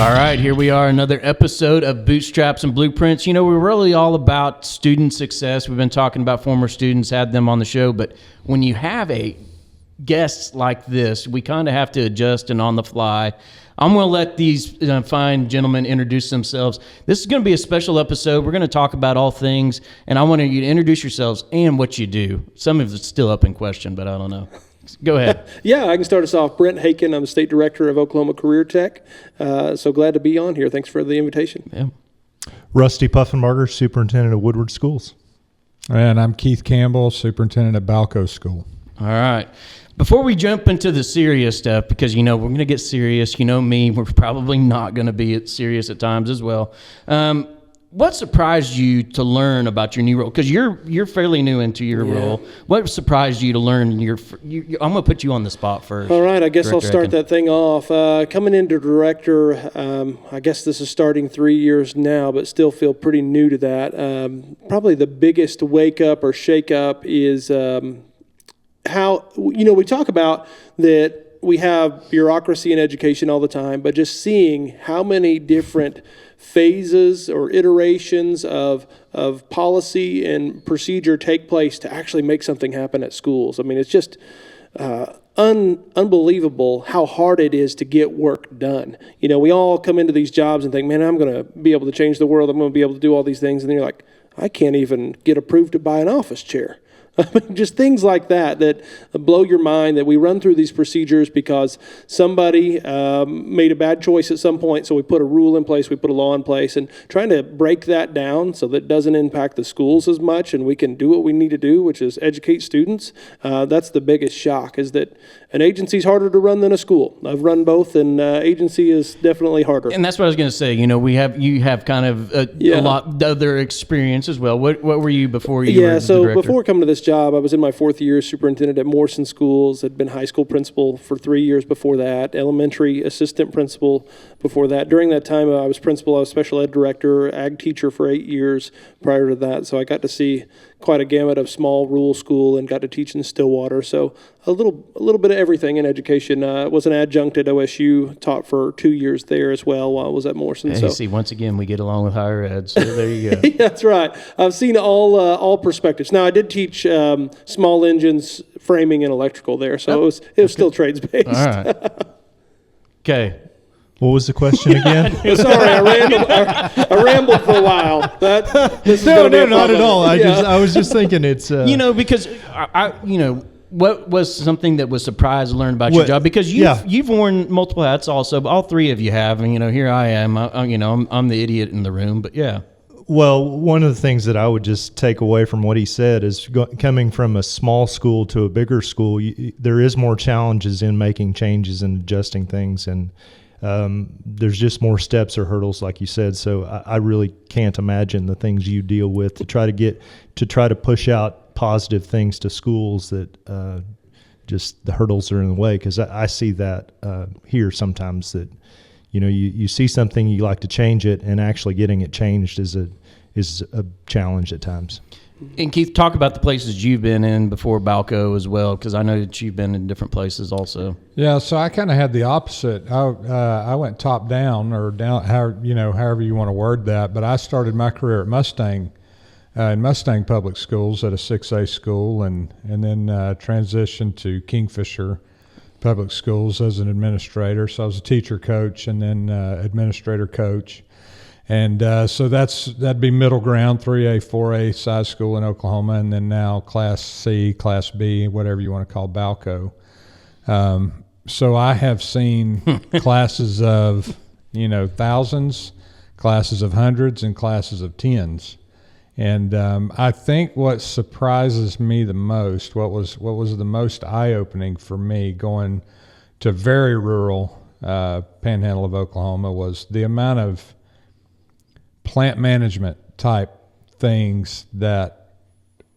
All right, here we are, another episode of Bootstraps and Blueprints. You know, we're really all about student success. We've been talking about former students, had them on the show, but when you have a guests like this, we kind of have to adjust and on the fly. I'm going to let these fine gentlemen introduce themselves. This is going to be a special episode. We're going to talk about all things, and I want you to introduce yourselves and what you do. Some of it's still up in question, but I don't know. Go ahead. Yeah, I can start us off. Brent Haken, I'm the State Director of Oklahoma Career Tech. So glad to be on here. Thanks for the invitation. Yeah. Rusty Puffinbarger, Superintendent of Woodward Schools. And I'm Keith Campbell, Superintendent of Balco School. All right. Before we jump into the serious stuff, because, you know, we're going to get serious. You know me, we're probably not going to be serious at times as well. What surprised you to learn about your new role? Because you're fairly new into your role. What surprised you to learn I'm going to put you on the spot first. All right, I guess I'll start Haken. that thing off. Coming into director, I guess this is starting 3 years now, but still feel pretty new to that. Probably the biggest wake up or shake up is how, you know, we talk about that we have bureaucracy in education all the time, but just seeing how many different phases or iterations of policy and procedure take place to actually make something happen at schools. I mean, it's just unbelievable how hard it is to get work done. You know, we all come into these jobs and think, man, I'm going to be able to change the world. I'm going to be able to do all these things. And then you're like, I can't even get approved to buy an office chair. Just things like that blow your mind, that we run through these procedures because somebody made a bad choice at some point, so we put a rule in place, we put a law in place, and trying to break that down so that it doesn't impact the schools as much and we can do what we need to do, which is educate students. That's the biggest shock, is that an agency is harder to run than a school. I've run both, and agency is definitely harder. And that's what I was going to say. You know, you have kind of a lot other experience as well. What were you before you were the director? Before coming to this job, I was in my fourth year as superintendent at Morrison Schools. I'd been high school principal for 3 years before that, elementary assistant principal before that. During that time, I was principal, I was special ed director, ag teacher for 8 years prior to that. So I got to see quite a gamut of small rural school and got to teach in Stillwater. So a little bit of everything in education. Was an adjunct at OSU, taught for 2 years there as well while I was at Morrison. Hey, see, once again, we get along with higher ed, so there you go. That's right. I've seen all perspectives. Now, I did teach small engines, framing, and electrical there, so it was still trades-based. All right. Okay. What was the question again? Sorry, I rambled for a while. No, not at all. I was just thinking it's... You know, because what was something that was surprised to learn about your job? Because you've worn multiple hats also, but all three of you have, and, you know, here I am. I'm the idiot in the room, but yeah. Well, one of the things that I would just take away from what he said is coming from a small school to a bigger school, there is more challenges in making changes and adjusting things, and there's just more steps or hurdles, like you said. So I really can't imagine the things you deal with to try to push out positive things to schools that just the hurdles are in the way. Because I see that here sometimes, that you know, you see something, you like to change it, and actually getting it changed is a challenge at times. And Keith, talk about the places you've been in before Balco as well, because I know that you've been in different places also. Yeah, so I kind of had the opposite. I went top down, or down, however you want to word that. But I started my career at Mustang, in Mustang Public Schools at a 6A school, and then transitioned to Kingfisher Public Schools as an administrator. So I was a teacher coach and then administrator coach. And so that'd be middle ground, 3A, 4A size school in Oklahoma, and then now Class C, Class B, whatever you want to call Balco. So I have seen classes of, thousands, classes of hundreds, and classes of tens. And I think what surprises me the most, what was the most eye-opening for me going to very rural panhandle of Oklahoma, was the amount of plant management type things that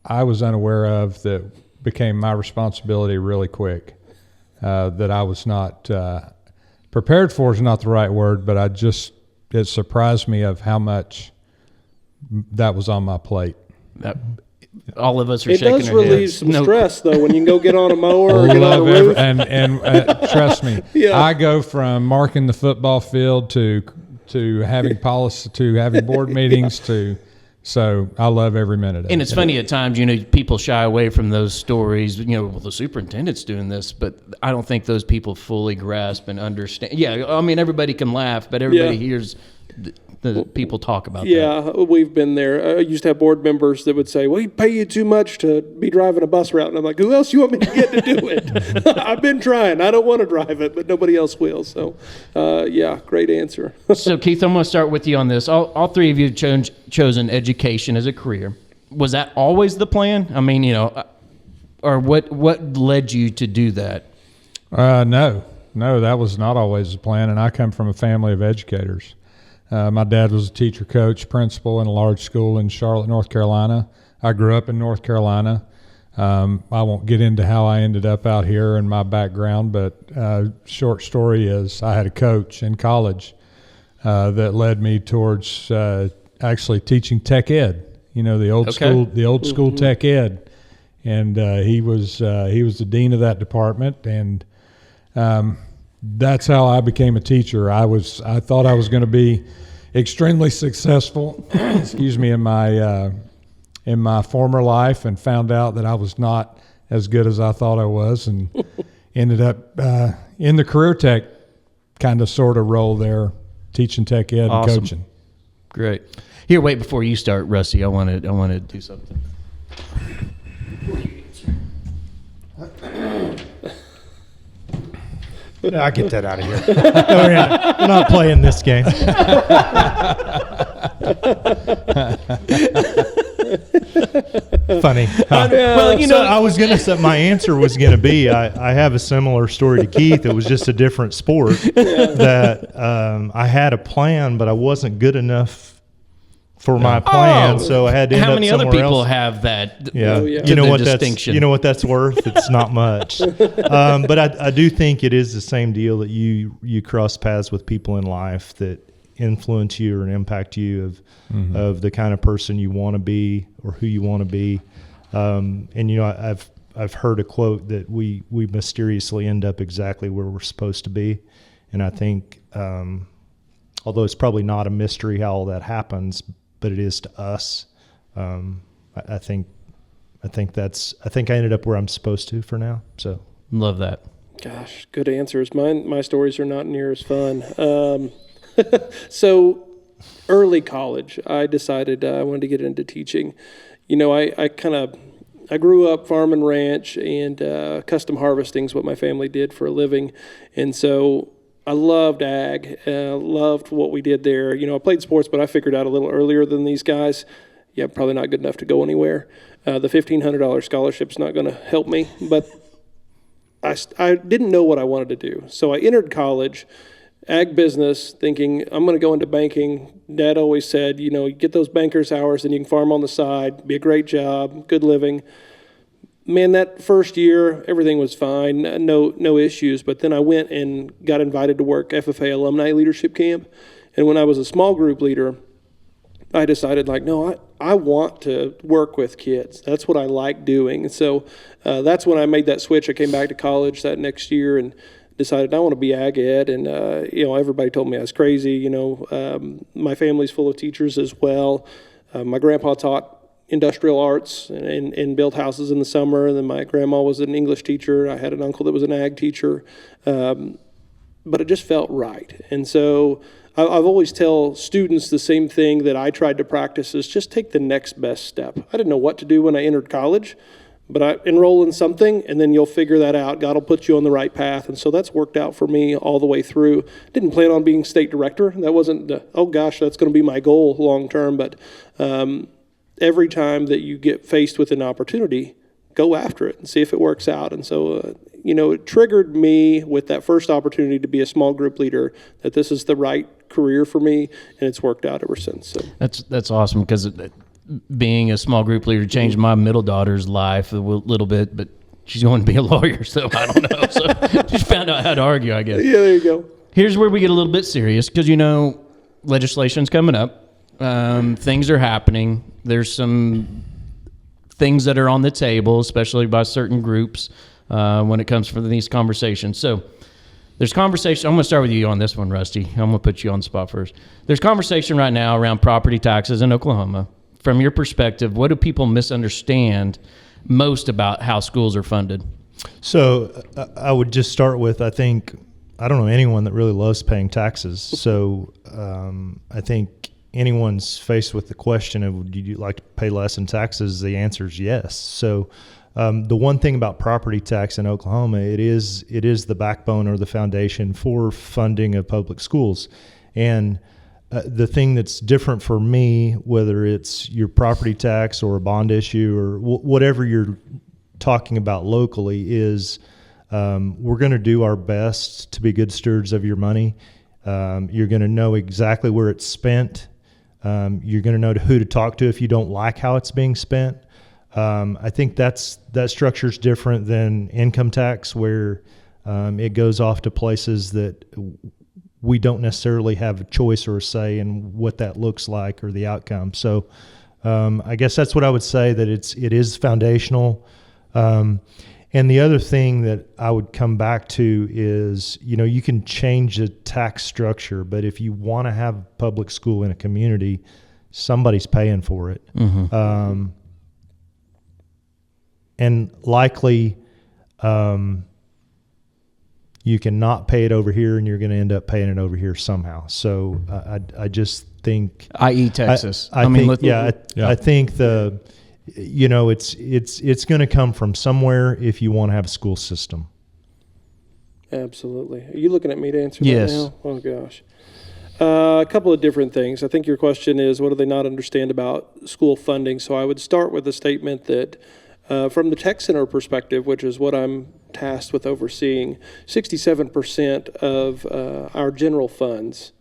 I was unaware of that became my responsibility really quick, that I was not prepared for is not the right word, but it surprised me of how much that was on my plate. All of us are shaking our heads. It does relieve some stress, though, when you can go get on a mower or get on a roof. And trust me, I go from marking the football field to to having policy, to having board meetings, so I love every minute of it. And it's funny at times, people shy away from those stories. Well, the superintendent's doing this, but I don't think those people fully grasp and understand. Yeah, I mean, everybody can laugh, but everybody hears the people talk about that. Yeah, we've been there. I used to have board members that would say, "We pay you too much to be driving a bus route," and I'm like, "Who else you want me to get to do it?" I've been trying. I don't want to drive it, but nobody else will. So, great answer. So, Keith, I'm going to start with you on this. All three of you have chosen education as a career. Was that always the plan? I mean, or what led you to do that? No, that was not always the plan, and I come from a family of educators. My dad was a teacher, coach, principal in a large school in Charlotte, North Carolina. I grew up in North Carolina. I won't get into how I ended up out here and my background, but short story is I had a coach in college that led me towards actually teaching tech ed. The old school tech ed, and he was the dean of that department, and that's how I became a teacher. I thought I was going to be extremely successful, in my former life, and found out that I was not as good as I thought I was, and ended up in the career tech kind of sort of role there, teaching tech ed and coaching. Great. Here, wait before you start, Rusty. I want to do something. I get that out of here. We're not playing this game. Funny. Well, I was going to say my answer was going to be I have a similar story to Keith. It was just a different sport. That I had a plan, but I wasn't good enough for my plan, so I had to end How up many somewhere other people else. have that? Yeah, You know what distinction. You know what that's worth? It's not much. But I do think it is the same deal that you cross paths with people in life that influence you or impact you of the kind of person you want to be or who you want to be. And I've heard a quote that we mysteriously end up exactly where we're supposed to be, and I think although it's probably not a mystery how all that happens, but it is to us. I think I ended up where I'm supposed to for now. So love that. Gosh, good answers. My stories are not near as fun. So early college, I decided I wanted to get into teaching. I grew up farm and ranch, and custom harvesting is what my family did for a living, and so I loved ag, loved what we did there. I played sports, but I figured out a little earlier than these guys, probably not good enough to go anywhere. The $1,500 scholarship's not going to help me, but I didn't know what I wanted to do. So I entered college, ag business, thinking I'm going to go into banking. Dad always said, you get those banker's hours and you can farm on the side, be a great job, good living. Man, that first year, everything was fine, no issues. But then I went and got invited to work FFA Alumni Leadership Camp. And when I was a small group leader, I decided, no, I want to work with kids. That's what I like doing. And so that's when I made that switch. I came back to college that next year and decided I want to be ag ed. And, everybody told me I was crazy. My family's full of teachers as well. My grandpa taught industrial arts and built houses in the summer. And then my grandma was an English teacher. I had an uncle that was an ag teacher. But it just felt right. And so I've always tell students the same thing that I tried to practice is just take the next best step. I didn't know what to do when I entered college, but I enroll in something and then you'll figure that out. God will put you on the right path. And so that's worked out for me all the way through. Didn't plan on being state director. That wasn't, that's going to be my goal long term. But every time that you get faced with an opportunity, go after it and see if it works out. And so, it triggered me with that first opportunity to be a small group leader that this is the right career for me, and it's worked out ever since. So that's awesome, because being a small group leader changed my middle daughter's life a little bit, but she's going to be a lawyer, so I don't know. So just found out how to argue, I guess. Yeah, there you go. Here's where we get a little bit serious, because legislation's coming up. Things are happening. There's some things that are on the table, especially by certain groups when it comes from these conversations. So There's conversation. I'm going to start with you on this one, Rusty. I'm going to put you on the spot first. There's conversation right now around property taxes in Oklahoma. From your perspective, what do people misunderstand most about how schools are funded? So I would just start with, I don't know anyone that really loves paying taxes. So I think anyone's faced with the question of, would you like to pay less in taxes? The answer is yes. So the one thing about property tax in Oklahoma, it is the backbone or the foundation for funding of public schools. And the thing that's different for me, whether it's your property tax or a bond issue or whatever you're talking about locally, is we're going to do our best to be good stewards of your money. You're going to know exactly where it's spent. You're going to know who to talk to if you don't like how it's being spent. I think that structure's different than income tax, where it goes off to places that we don't necessarily have a choice or a say in what that looks like or the outcome. So I guess that's what I would say, that it is foundational. And the other thing that I would come back to is, you can change the tax structure, but if you want to have public school in a community, somebody's paying for it. Mm-hmm. And likely, you cannot pay it over here, and you're going to end up paying it over here somehow. So I just think, i.e. Texas. I think it's going to come from somewhere if you want to have a school system. Absolutely. Are you looking at me to answer yes. that now? Oh, gosh. A couple of different things. I think your question is, what do they not understand about school funding? So I would start with a statement that from the Tech Center perspective, which is what I'm tasked with overseeing, 67% of our general funds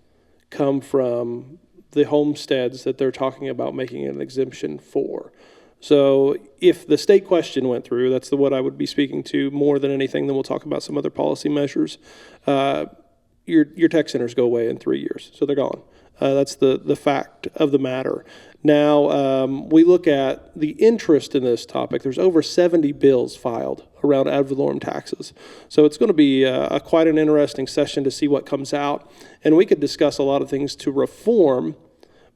come from the homesteads that they're talking about making an exemption for. So if the state question went through, that's what I would be speaking to more than anything. Then we'll talk about some other policy measures. Your tech centers go away in 3 years, so they're gone. That's the fact of the matter. Now, we look at the interest in this topic. There's over 70 bills filed around ad valorem taxes. So it's going to be quite an interesting session to see what comes out. And we could discuss a lot of things to reform.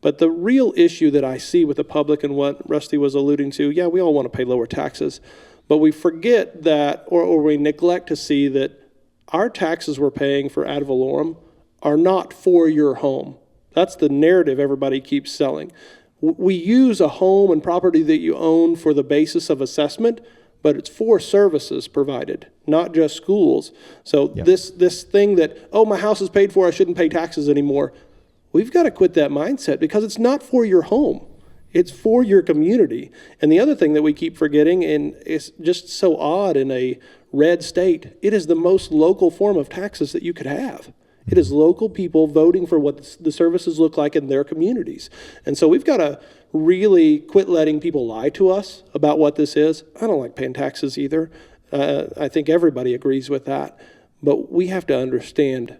But the real issue that I see with the public, and what Rusty was alluding to, yeah, we all want to pay lower taxes. But we forget that, or we neglect to see that our taxes we're paying for ad valorem are not for your home. That's the narrative everybody keeps selling. We use a home and property that you own for the basis of assessment, but it's for services provided, not just schools. So this thing that, my house is paid for, I shouldn't pay taxes anymore, we've got to quit that mindset, because it's not for your home. It's for your community. And the other thing that we keep forgetting, and it's just so odd in a red state, it is the most local form of taxes that you could have. It is local people voting for what the services look like in their communities. And so we've got to really quit letting people lie to us about what this is. I don't like paying taxes either. I think everybody agrees with that. But we have to understand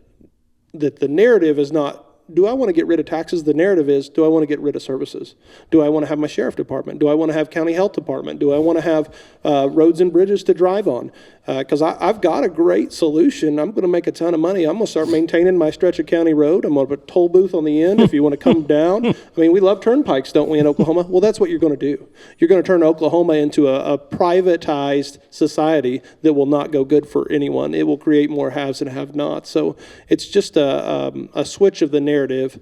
that the narrative is not, do I want to get rid of taxes? The narrative is, do I want to get rid of services? Do I want to have my sheriff department? Do I want to have county health department? Do I want to have roads and bridges to drive on? Because I've got a great solution. I'm going to make a ton of money. I'm going to start maintaining my stretch of county road. I'm going to put a toll booth on the end if you want to come down. I mean, we love turnpikes, don't we, in Oklahoma? Well, that's what you're going to do. You're going to turn Oklahoma into a privatized society that will not go good for anyone. It will create more haves and have-nots. So it's just a switch of the narrative.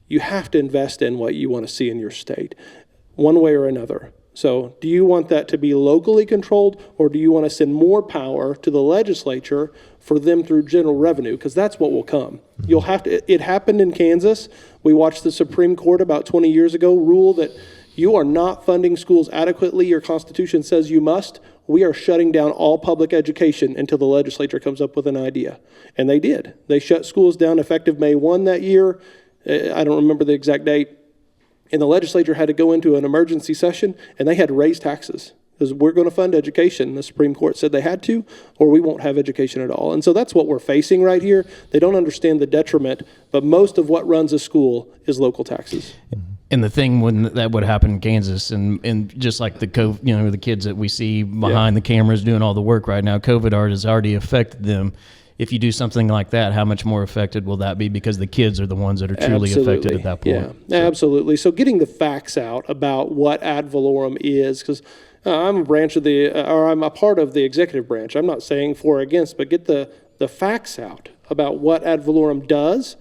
You have to invest in what you want to see in your state, one way or another. So do you want that to be locally controlled, or do you want to send more power to the legislature for them through general revenue? Because that's what will come. You'll have to. It happened in Kansas. We watched the Supreme Court about 20 years ago rule that you are not funding schools adequately. Your Constitution says you must. We are shutting down all public education until the legislature comes up with an idea. And they did. They shut schools down effective May 1 that year. I don't remember the exact date. And the legislature had to go into an emergency session, and they had to raise taxes, because we're going to fund education. The Supreme Court said they had to, or we won't have education at all. And so that's what we're facing right here. They don't understand the detriment, but most of what runs a school is local taxes. And the thing when that would happen in Kansas, and just like the the kids that we see behind the cameras doing all the work right now, COVID art has already affected them. if you do something like that, how much more affected will that be? Because the kids are the ones that are truly affected at that point. Yeah, absolutely. So getting the facts out about what ad valorem is, because I'm a part of the executive branch. I'm not saying for or against, but get the facts out about what ad valorem does,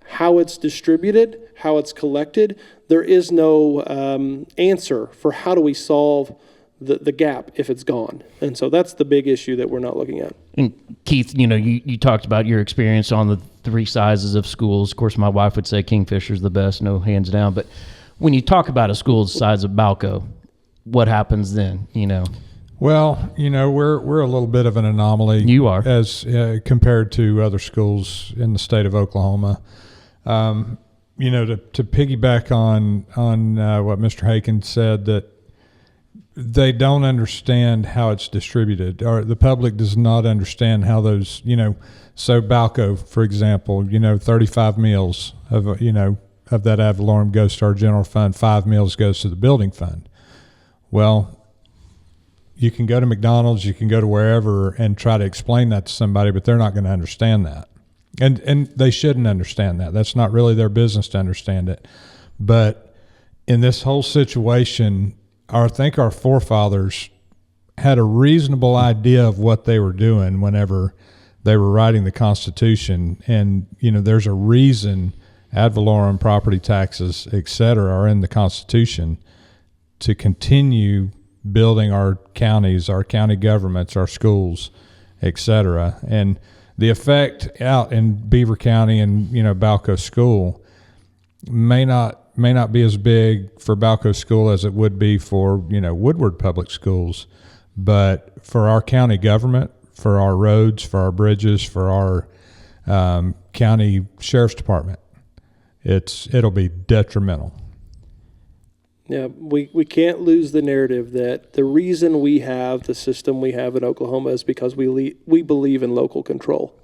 how it's distributed, how it's collected. There is no answer for how do we solve the gap if it's gone. And so that's the big issue that we're not looking at. And Keith, you talked about your experience on the 3 sizes of schools. Of course, my wife would say Kingfisher's the best, no hands down. But when you talk about a school the size of Balco, what happens then, Well, we're a little bit of an anomaly. You are. As compared to other schools in the state of Oklahoma. To piggyback on what Mr. Haken said, that they don't understand how it's distributed, or the public does not understand how those, so Balco, for example, 35 meals of that ad valorem goes to our general fund, 5 meals goes to the building fund. Well, you can go to McDonald's, you can go to wherever and try to explain that to somebody, but they're not going to understand that. And they shouldn't understand that. That's not really their business to understand it. But in this whole situation, I think our forefathers had a reasonable idea of what they were doing whenever they were writing the Constitution. And, there's a reason ad valorem, property taxes, et cetera, are in the Constitution to continue building our counties, our county governments, our schools, et cetera. And the effect out in Beaver County and, Balco School may not be as big for Balco School as it would be for, Woodward Public Schools. But for our county government, for our roads, for our bridges, for our county sheriff's department, it'll be detrimental. Yeah, we can't lose the narrative that the reason we have the system we have in Oklahoma is because we believe in local control.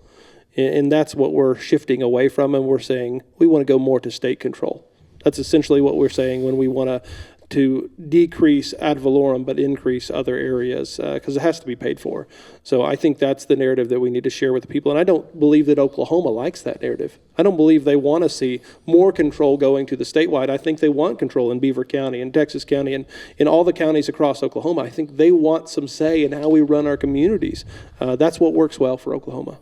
And that's what we're shifting away from, and we're saying we want to go more to state control. That's essentially what we're saying when we want to decrease ad valorem but increase other areas, because it has to be paid for. So I think that's the narrative that we need to share with the people. And I don't believe that Oklahoma likes that narrative. I don't believe they want to see more control going to the statewide. I think they want control in Beaver County and Texas County and in all the counties across Oklahoma. I think they want some say in how we run our communities. That's what works well for Oklahoma.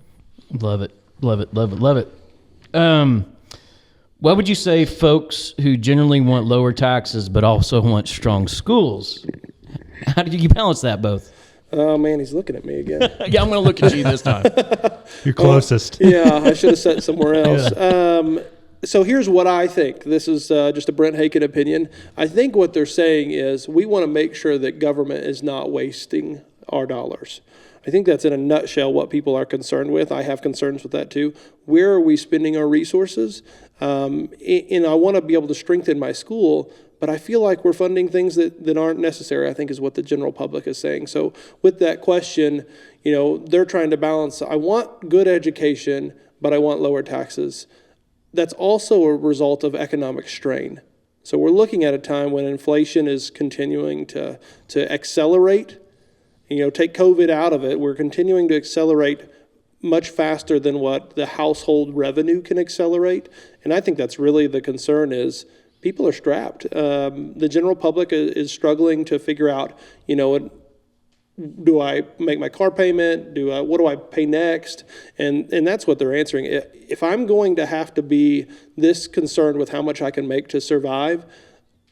Love it. Love it. Love it. Love it. What would you say folks who generally want lower taxes but also want strong schools? How do you balance that both? Oh, man, he's looking at me again. Yeah, I'm going to look at you this time. You're closest. Yeah, I should have sat somewhere else. Yeah. So here's what I think. This is just a Brent Haken opinion. I think what they're saying is we want to make sure that government is not wasting our dollars. I think that's in a nutshell what people are concerned with. I have concerns with that too. Where are we spending our resources? And I want to be able to strengthen my school, but I feel like we're funding things that aren't necessary, I think is what the general public is saying. So with that question, they're trying to balance, I want good education, but I want lower taxes. That's also a result of economic strain. So we're looking at a time when inflation is continuing to accelerate. Take COVID out of it, we're continuing to accelerate much faster than what the household revenue can accelerate. And I think that's really the concern is people are strapped. The general public is struggling to figure out, do I make my car payment? What do I pay next? And that's what they're answering. If I'm going to have to be this concerned with how much I can make to survive,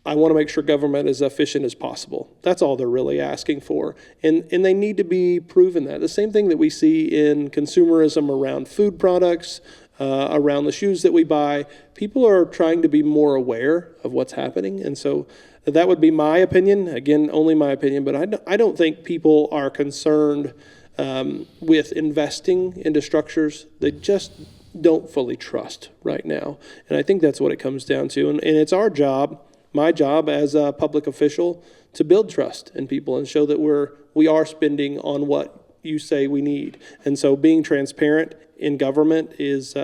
I want to make sure government is efficient as possible. That's all they're really asking for. And they need to be proven that. The same thing that we see in consumerism around food products, around the shoes that we buy. People are trying to be more aware of what's happening. And so that would be my opinion. Again, only my opinion. But I don't think people are concerned with investing into structures they just don't fully trust right now. And I think that's what it comes down to. And it's our job, my job as a public official, to build trust in people and show that we are spending on what you say we need. And so being transparent in government is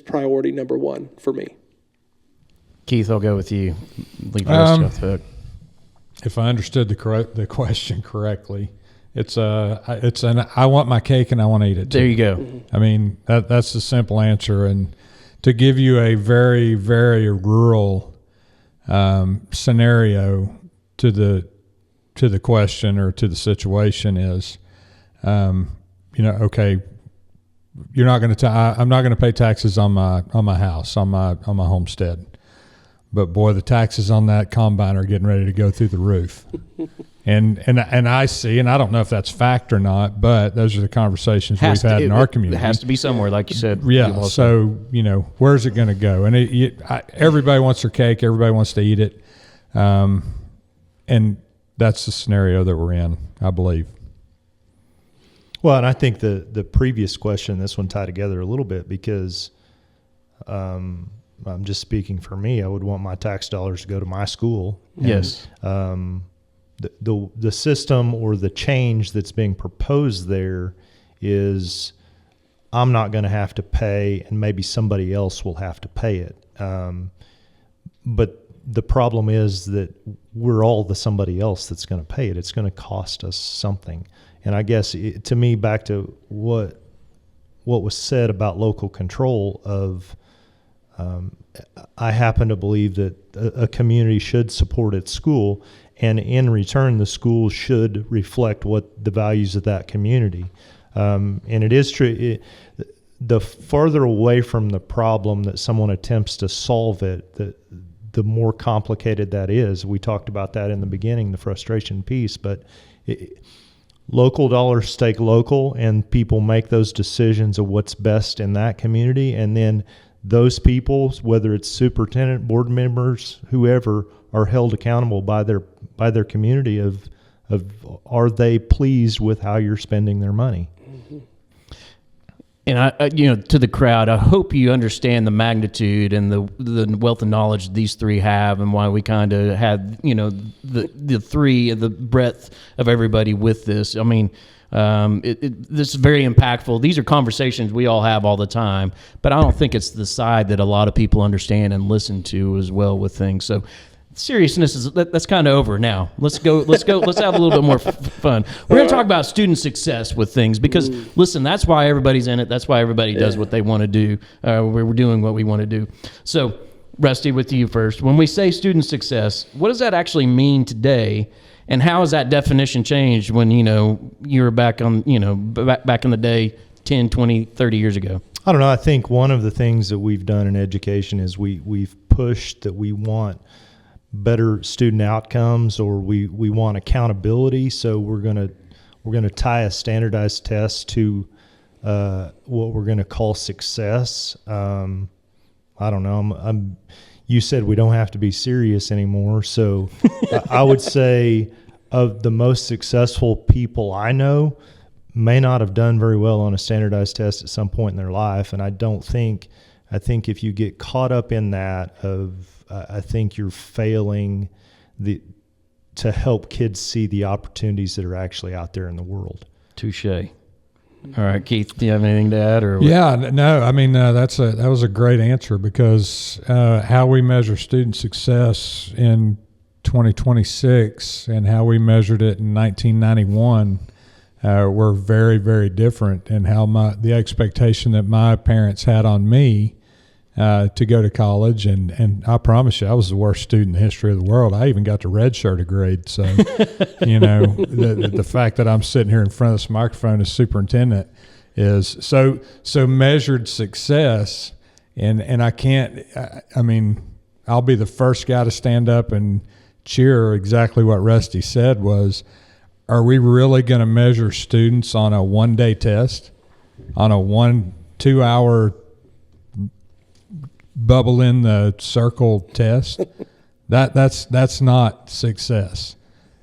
priority number one for me. Keith, I'll go with you. Leave the rest off the hook. If I understood the question correctly, I want my cake and I want to eat it too. There you go. I mean, that's the simple answer. And to give you a very, very rural scenario to the question or to the situation is, okay, you're not going to. I'm not going to pay taxes on my house, on my homestead. But boy, the taxes on that combine are getting ready to go through the roof. And I see, and I don't know if that's fact or not, but those are the conversations we've had in our community. It has to be somewhere, like you said. Yeah. So where's it going to go? And everybody wants their cake. Everybody wants to eat it, and that's the scenario that we're in, I believe. Well, and I think the previous question, this one tie together a little bit because I'm just speaking for me. I would want my tax dollars to go to my school. Yes. The system or the change that's being proposed there is I'm not going to have to pay, and maybe somebody else will have to pay it. But the problem is that we're all the somebody else that's going to pay it. It's going to cost us something. And I guess to me, back to what was said about local control of, I happen to believe that a community should support its school, and in return, the school should reflect what the values of that community. And it is true. The farther away from the problem that someone attempts to solve it, the more complicated that is. We talked about that in the beginning, the frustration piece, but local dollars stay local, and people make those decisions of what's best in that community. And then those people, whether it's superintendent, board members, whoever, are held accountable by their community of are they pleased with how you're spending their money. And I to the crowd, I hope you understand the magnitude and the wealth of knowledge these three have, and why we kind of had the breadth of everybody with this. I mean, this is very impactful. These are conversations we all have all the time, but I don't think it's the side that a lot of people understand and listen to as well with things. So seriousness that's kind of over now. Let's go. Let's have a little bit more fun. We're going to talk about student success with things because, listen, that's why everybody's in it. That's why everybody does what they want to do. We're doing what we want to do. So, Rusty, with you first. When we say student success, what does that actually mean today? And how has that definition changed when, you were back on, back in the day 10, 20, 30 years ago? I don't know. I think one of the things that we've done in education is we've pushed that we want better student outcomes, or we want accountability. So we're gonna tie a standardized test to what we're gonna call success. I don't know. You said we don't have to be serious anymore. So I would say of the most successful people I know may not have done very well on a standardized test at some point in their life. And I think if you get caught up in that I think you're failing to help kids see the opportunities that are actually out there in the world. Touche. All right, Keith, do you have anything to add? Or yeah, no. I mean, that was a great answer because how we measure student success in 2026 and how we measured it in 1991 were very, very different. And how the expectation that my parents had on me to go to college, and I promise you, I was the worst student in the history of the world. I even got the red shirt grade. So, the fact that I'm sitting here in front of this microphone as superintendent is so measured success. And I can't. I mean, I'll be the first guy to stand up and cheer exactly what Rusty said. Was, are we really going to measure students on a one-day test, on a 1-2 hour bubble in the circle test? That's not success.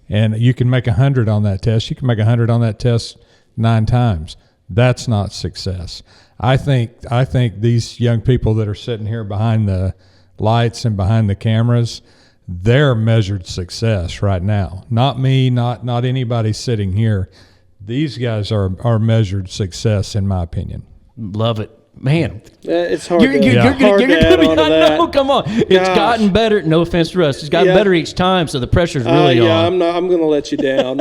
And you can make 100 on that test. You can make 100 on that test 9 times. That's not success. I think these young people that are sitting here behind the lights and behind the cameras, they're measured success right now. Not me, not anybody sitting here. These guys are measured success, in my opinion. Love it. Man, It's hard you're to, gonna hard to add be. on to I that. know. Come on, it's Gosh. gotten better. No offense to us, it's gotten Yeah. better each time. So the pressure's really on. I'm going to let you down.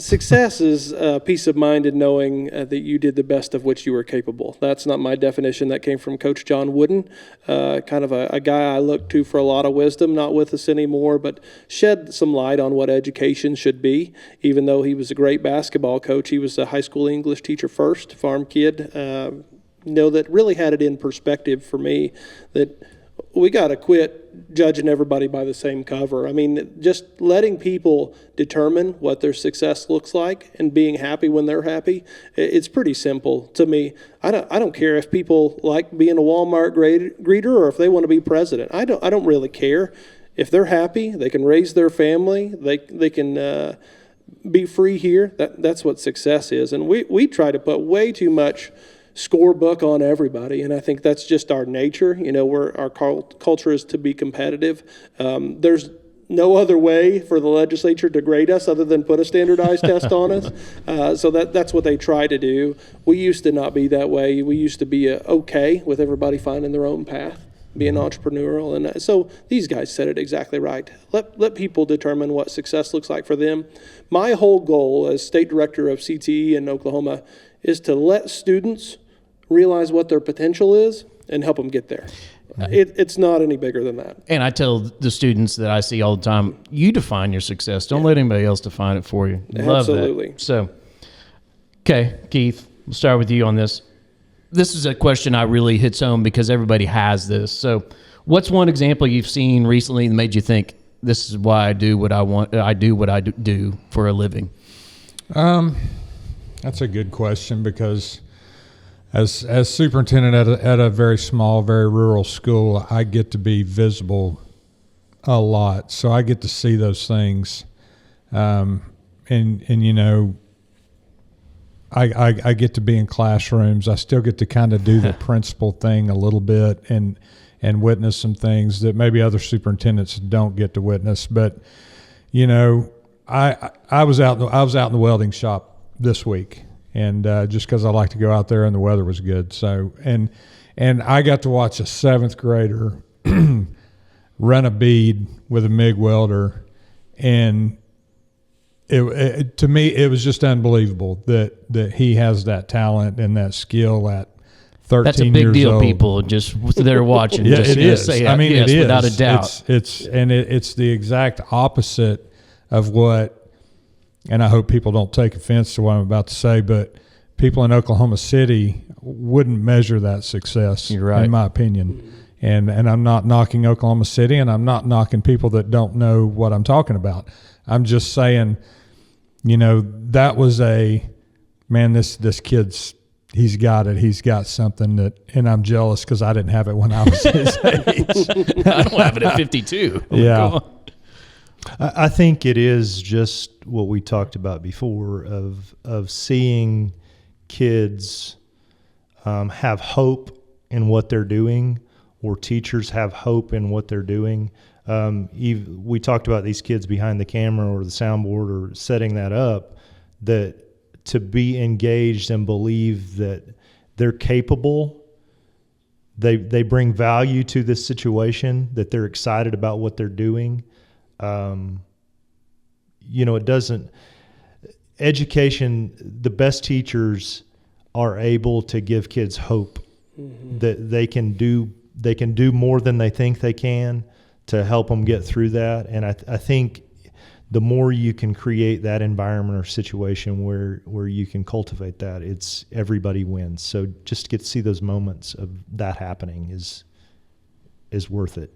Success is peace of mind in knowing that you did the best of which you were capable. That's not my definition. That came from Coach John Wooden, kind of a guy I look to for a lot of wisdom, not with us anymore, but shed some light on what education should be. Even though he was a great basketball coach, he was a high school English teacher first, farm kid. That really had it in perspective for me that we got to quit judging everybody by the same cover. I mean, just letting people determine what their success looks like and being happy when they're happy, it's pretty simple to me. I don't care if people like being a Walmart greeter or if they want to be president. I don't really care. If they're happy, they can raise their family, they can be free here. That's what success is. And we try to put way too much scorebook on everybody, and I think that's just our nature. Our culture is to be competitive. There's no other way for the legislature to grade us other than put a standardized test on us. So that's what they try to do. We used to not be that way. We used to be okay with everybody finding their own path, being entrepreneurial, and so these guys said it exactly right. Let people determine what success looks like for them. My whole goal as state director of CTE in Oklahoma is to let students realize what their potential is and help them get there. It's not any bigger than that. And I tell the students that I see all the time, you define your success. Don't let anybody else define it for you. Love Absolutely. that. So, okay, Keith, we'll start with you on this. This is a question I really hits home because everybody has this. So, what's one example you've seen recently that made you think, this is why I do what I want, I do what I do for a living? That's a good question because as superintendent at a very small, very rural school, I get to be visible a lot. So I get to see those things. I get to be in classrooms. I still get to kind of do the principal thing a little bit and witness some things that maybe other superintendents don't get to witness. But, I was out in the welding shop this week. And just because I like to go out there and the weather was good. So and I got to watch a 7th grader run a bead with a MIG welder, and it to me it was just unbelievable that he has that talent and that skill at 13 years old. That's a big deal, people. Just they're watching. Yeah, just it is. Say I mean, yes, it is without a doubt. It's the exact opposite of what. And I hope people don't take offense to what I'm about to say, but people in Oklahoma City wouldn't measure that success, You're right. in my opinion. And I'm not knocking Oklahoma City, and I'm not knocking people that don't know what I'm talking about. I'm just saying, that was this kid's, he's got it. He's got something and I'm jealous because I didn't have it when I was his age. I don't have it at 52. Yeah. Come on. I think it is just what we talked about before of seeing kids have hope in what they're doing, or teachers have hope in what they're doing. We talked about these kids behind the camera or the soundboard or setting that up, that to be engaged and believe that they're capable, they bring value to this situation, that they're excited about what they're doing. It doesn't, education, the best teachers are able to give kids hope that they can do more than they think they can to help them get through that. And I think the more you can create that environment or situation where you can cultivate that, it's everybody wins. So just to get to see those moments of that happening is worth it.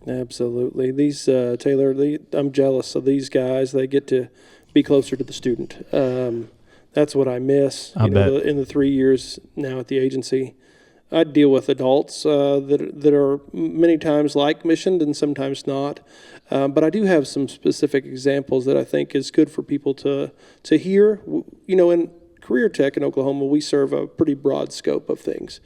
Absolutely. These Taylor, I'm jealous of these guys. They get to be closer to the student. That's what I miss. I bet. In the 3 years now at the agency, I deal with adults that are many times like missioned and sometimes not. But I do have some specific examples that I think is good for people to hear. In career tech in Oklahoma, we serve a pretty broad scope of things.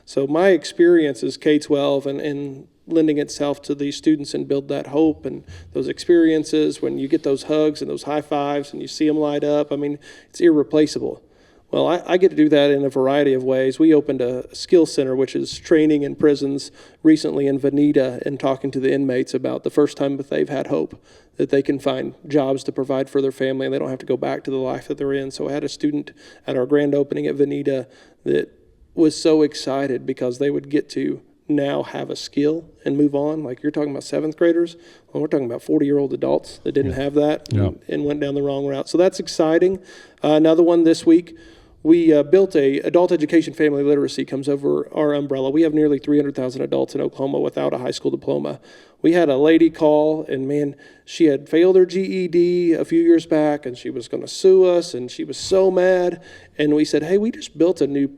So my experience is K-12 and lending itself to these students and build that hope and those experiences when you get those hugs and those high fives and you see them light up. I mean, it's irreplaceable. Well, I get to do that in a variety of ways. We opened a skills center, which is training in prisons recently in Veneta, and talking to the inmates about the first time that they've had hope, that they can find jobs to provide for their family and they don't have to go back to the life that they're in. So I had a student at our grand opening at Veneta that was so excited because they would get to now have a skill and move on. Like you're talking about seventh graders. Well, we're talking about 40-year-old adults that didn't have that and went down the wrong route. So that's exciting. Another one this week, we built a adult education family literacy comes over our umbrella. We have nearly 300,000 adults in Oklahoma without a high school diploma. We had a lady call, and man, she had failed her GED a few years back, and she was going to sue us, and she was so mad. And we said, hey, we just built a new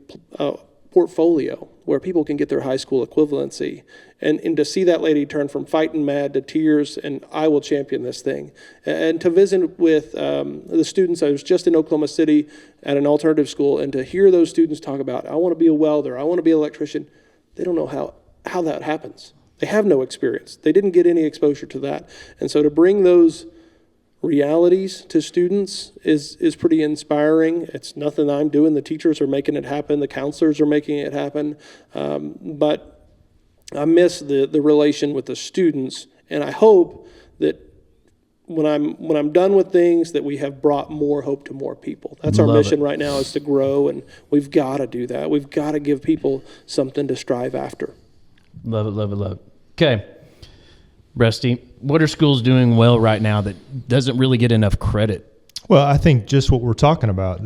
portfolio where people can get their high school equivalency. And to see that lady turn from fighting mad to tears and I will champion this thing. And to visit with the students, I was just in Oklahoma City at an alternative school, and to hear those students talk about, I want to be a welder, I want to be an electrician, they don't know how that happens. They have no experience. They didn't get any exposure to that. And so to bring those realities to students is pretty inspiring. It's nothing I'm doing. The teachers are making it happen. The counselors are making it happen. But I miss the relation with the students, and I hope that when I'm done with things that we have brought more hope to more people. That's our mission right now, is to grow, and we've got to do that. We've got to give people something to strive after. Love it, love it, love it. Okay. Rusty, what are schools doing well right now that doesn't really get enough credit? Well, I think just what we're talking about,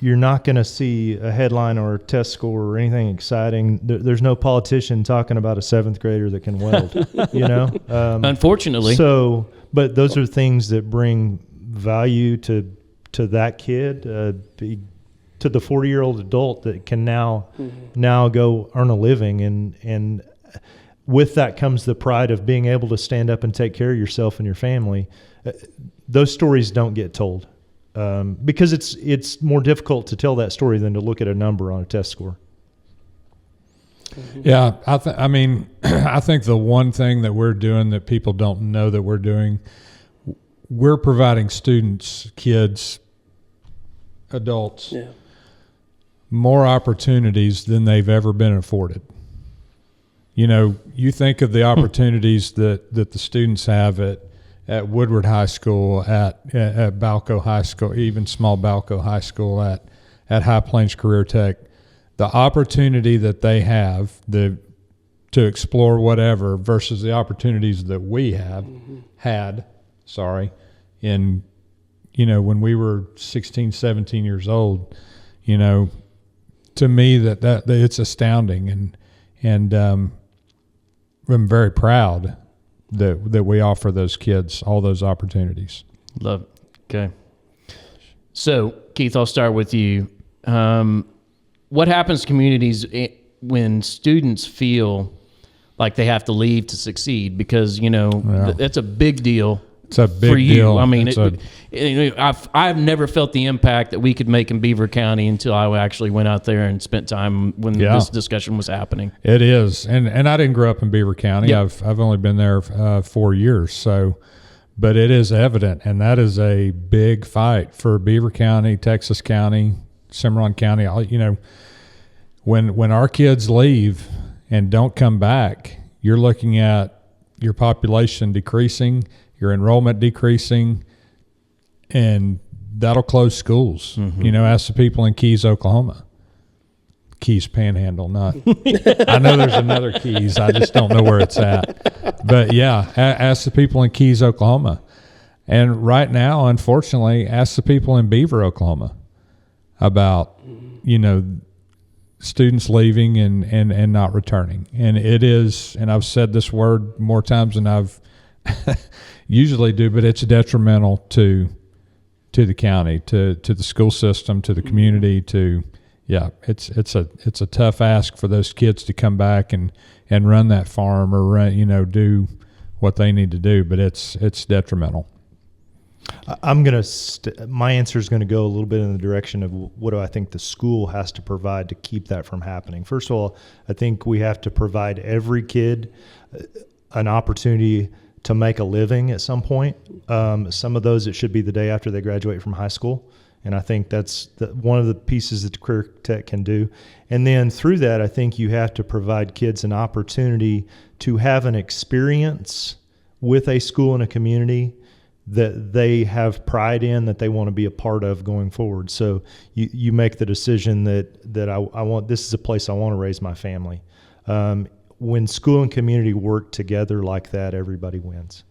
you're not going to see a headline or a test score or anything exciting. There's no politician talking about a seventh grader that can weld, Unfortunately. So, but those are things that bring value to that kid, to the 40-year-old adult that can now go earn a living, and with that comes the pride of being able to stand up and take care of yourself and your family. Those stories don't get told because it's more difficult to tell that story than to look at a number on a test score. Yeah, I think the one thing that we're doing that people don't know that we're doing, we're providing students, kids, adults, more opportunities than they've ever been afforded. You know, you think of the opportunities that the students have at Woodward High School, at Balco High School, even small Balco High School, at High Plains Career Tech, the opportunity that they have to explore whatever versus the opportunities that we had in, when we were 16, 17 years old, to me that it's astounding, and I'm very proud that we offer those kids all those opportunities. Love it. Okay. So, Keith, I'll start with you. What happens to communities when students feel like they have to leave to succeed? Because, that's a big deal. It's a big for you. deal. I mean, I've never felt the impact that we could make in Beaver County until I actually went out there and spent time when this discussion was happening. It is, and I didn't grow up in Beaver County. Yep. I've only been there 4 years, so. But it is evident, and that is a big fight for Beaver County, Texas County, Cimarron County. When our kids leave and don't come back, you're looking at your population decreasing, your enrollment decreasing, and that'll close schools. Ask the people in Keys, Oklahoma. Keys Panhandle, not. I know there's another Keys. I just don't know where it's at. But yeah, ask the people in Keys, Oklahoma. And right now, unfortunately, ask the people in Beaver, Oklahoma about, students leaving and not returning. And it is, and I've said this word more times than I've usually do, but it's detrimental to the county, to the school system, to the community, it's a tough ask for those kids to come back and run that farm or run, do what they need to do, but it's detrimental. My answer is going to go a little bit in the direction of what do I think the school has to provide to keep that from happening. First of all, I think we have to provide every kid an opportunity to make a living at some point. Some of those, it should be the day after they graduate from high school. And I think that's one of the pieces that the Career Tech can do. And then through that, I think you have to provide kids an opportunity to have an experience with a school and a community that they have pride in, that they want to be a part of going forward. So you make the decision that I want, this is a place I want to raise my family. When school and community work together like that, everybody wins.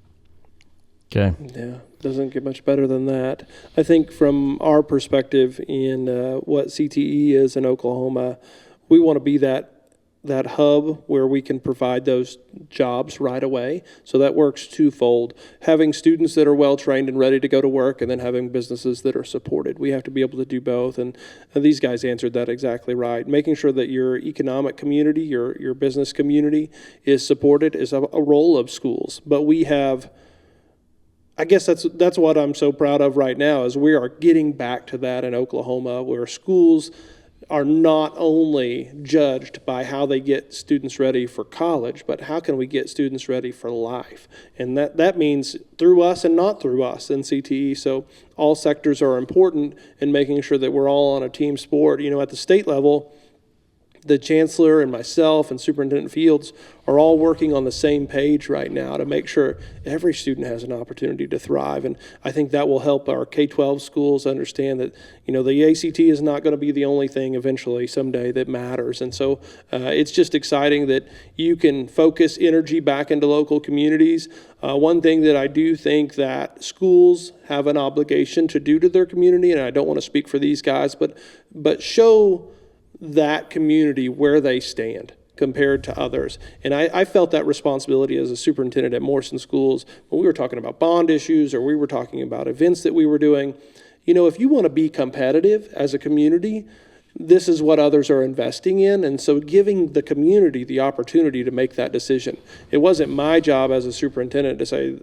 Okay. Yeah, doesn't get much better than that. I think from our perspective in what CTE is in Oklahoma, we want to be that hub where we can provide those jobs right away. So that works twofold. Having students that are well trained and ready to go to work, and then having businesses that are supported. We have to be able to do both. And these guys answered that exactly right. Making sure that your economic community, your business community is supported is a role of schools. But we have, I guess that's what I'm so proud of right now, is we are getting back to that in Oklahoma, where schools are not only judged by how they get students ready for college, but how can we get students ready for life? And that means through us and not through us in CTE. So all sectors are important in making sure that we're all on a team sport. At the state level, the chancellor and myself and Superintendent Fields are all working on the same page right now to make sure every student has an opportunity to thrive. And I think that will help our K-12 schools understand that, the ACT is not going to be the only thing eventually someday that matters. And so it's just exciting that you can focus energy back into local communities. One thing that I do think that schools have an obligation to do to their community, and I don't want to speak for these guys, but show that community where they stand compared to others. And I felt that responsibility as a superintendent at Morrison Schools when we were talking about bond issues or we were talking about events that we were doing. If you want to be competitive as a community, this is what others are investing in. And so giving the community the opportunity to make that decision. It wasn't my job as a superintendent to say,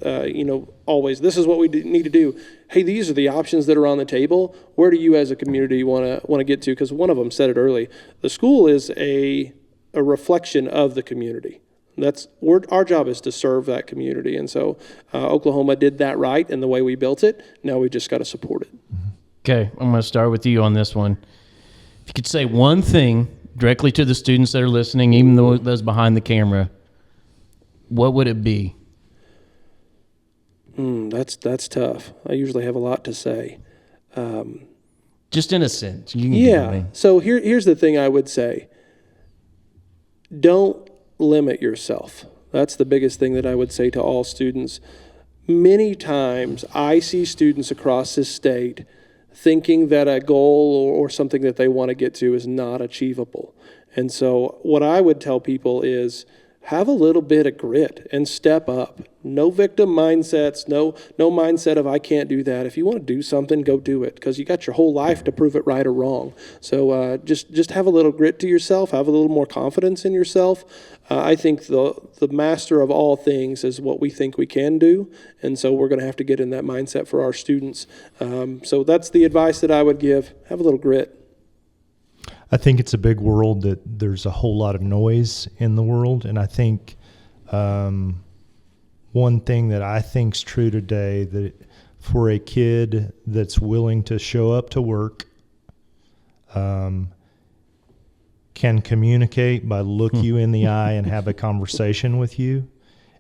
always, this is what we need to do. Hey, these are the options that are on the table. Where do you as a community want to get to? Because one of them said it early. The school is a reflection of the community. Our job is to serve that community. And so Oklahoma did that right in the way we built it. Now we just got to support it. Okay, I'm going to start with you on this one. If you could say one thing directly to the students that are listening, even those behind the camera, what would it be? That's tough. I usually have a lot to say. Just in a sense. So here's the thing I would say. Don't limit yourself. That's the biggest thing that I would say to all students. Many times I see students across this state thinking that a goal or something that they want to get to is not achievable. And so what I would tell people is have a little bit of grit and step up. No victim mindsets, no mindset of I can't do that. If you want to do something, go do it, because you got your whole life to prove it right or wrong. So just have a little grit to yourself, have a little more confidence in yourself. I think the master of all things is what we think we can do, and so we're going to have to get in that mindset for our students. So that's the advice that I would give. Have a little grit. I think it's a big world that there's a whole lot of noise in the world. And I think one thing that I think is true today, that for a kid that's willing to show up to work, can communicate by look you in the eye and have a conversation with you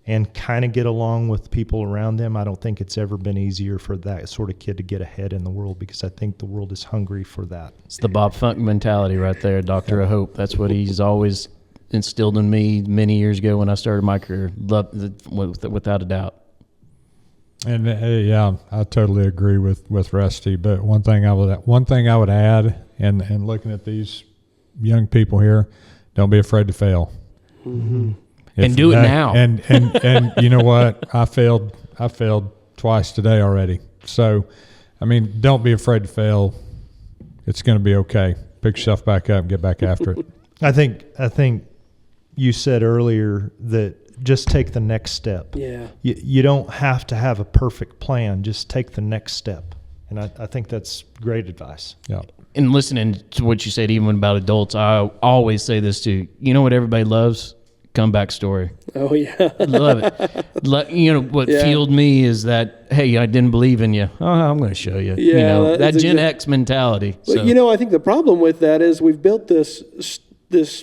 and kind of get along with people around them, I don't think it's ever been easier for that sort of kid to get ahead in the world, because I think the world is hungry for that. It's the Bob Funk mentality right there, Doctor of Hope. That's what he's always instilled in me many years ago when I started my career, without a doubt. And yeah, I totally agree with Rusty. But one thing I would add, and looking at these young people here, don't be afraid to fail. Mm-hmm. And do it now. And you know what? I failed twice today already. So, I mean, don't be afraid to fail. It's going to be okay. Pick yourself back up and get back after it. I think you said earlier that just take the next step. Yeah. You don't have to have a perfect plan. Just take the next step. And I think that's great advice. Yeah. And listening to what you said, even about adults, I always say this too. You know what everybody loves? comeback story. Oh yeah. Love it. You know, what fueled me is that, hey, I didn't believe in you. Oh, I'm going to show you. Yeah, you know, that Gen exactly. X mentality. But So, you know, I think the problem with that is we've built this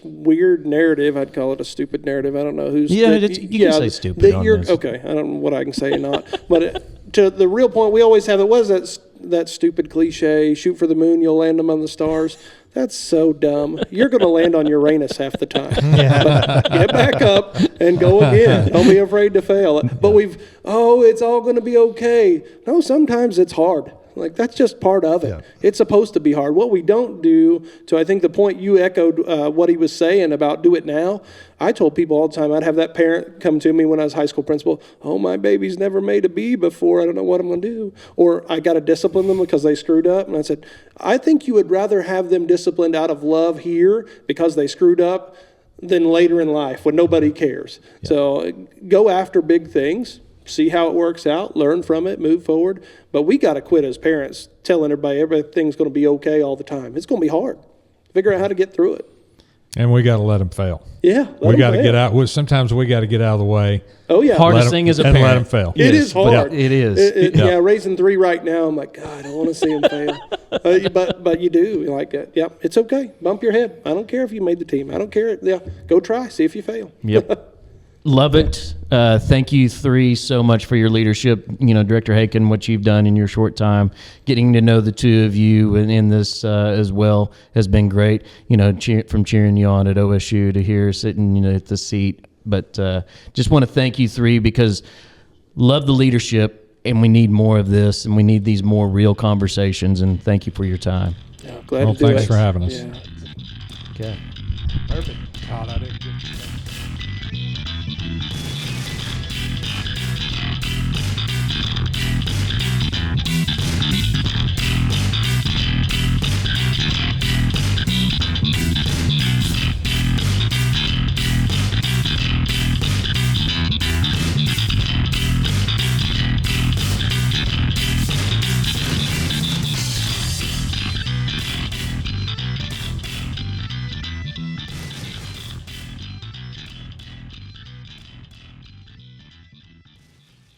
weird narrative. I'd call it a stupid narrative. I don't know who's. Yeah, you can say stupid that on you're, this. Okay, I don't know what I can say or not. But to the real point, we always have it. Was that stupid cliche? Shoot for the moon, you'll land them on the stars. That's so dumb. You're going to land on Uranus half the time. But get back up and go again. Don't be afraid to fail. But it's all going to be okay. No, sometimes it's hard. Like, that's just part of it. Yeah. It's supposed to be hard. What we don't do, to I think the point you echoed what he was saying about do it now, I told people all the time, I'd have that parent come to me when I was high school principal, oh, my baby's never made a B before, I don't know what I'm going to do. Or I got to discipline them because they screwed up. And I said, I think you would rather have them disciplined out of love here because they screwed up than later in life when nobody cares. Yeah. So go after big things. See how it works out, learn from it, move forward. But we got to quit as parents telling everybody everything's going to be okay all the time. It's going to be hard. Figure out how to get through it. And we got to let them fail. Yeah. We got to get out. Sometimes we got to get out of the way. Oh, yeah. Hardest thing as a parent. And let them fail. It is hard. It is. Yeah, raising 3 right now, I'm like, God, I don't want to see them fail. But you do. You're like, yeah, it's okay. Bump your head. I don't care if you made the team. I don't care. Yeah, go try. See if you fail. Yep. Love it. Thank you 3 so much for your leadership. You know, Director Haken, what you've done in your short time, getting to know the 2 of you and in this as well has been great. You know, from cheering you on at OSU to here sitting, you know, at the seat. But just want to thank you 3 because love the leadership and we need more of this and we need these more real conversations. And thank you for your time. Yeah, glad to do it. Thanks for having us. Yeah. Okay. Perfect. God, I didn't get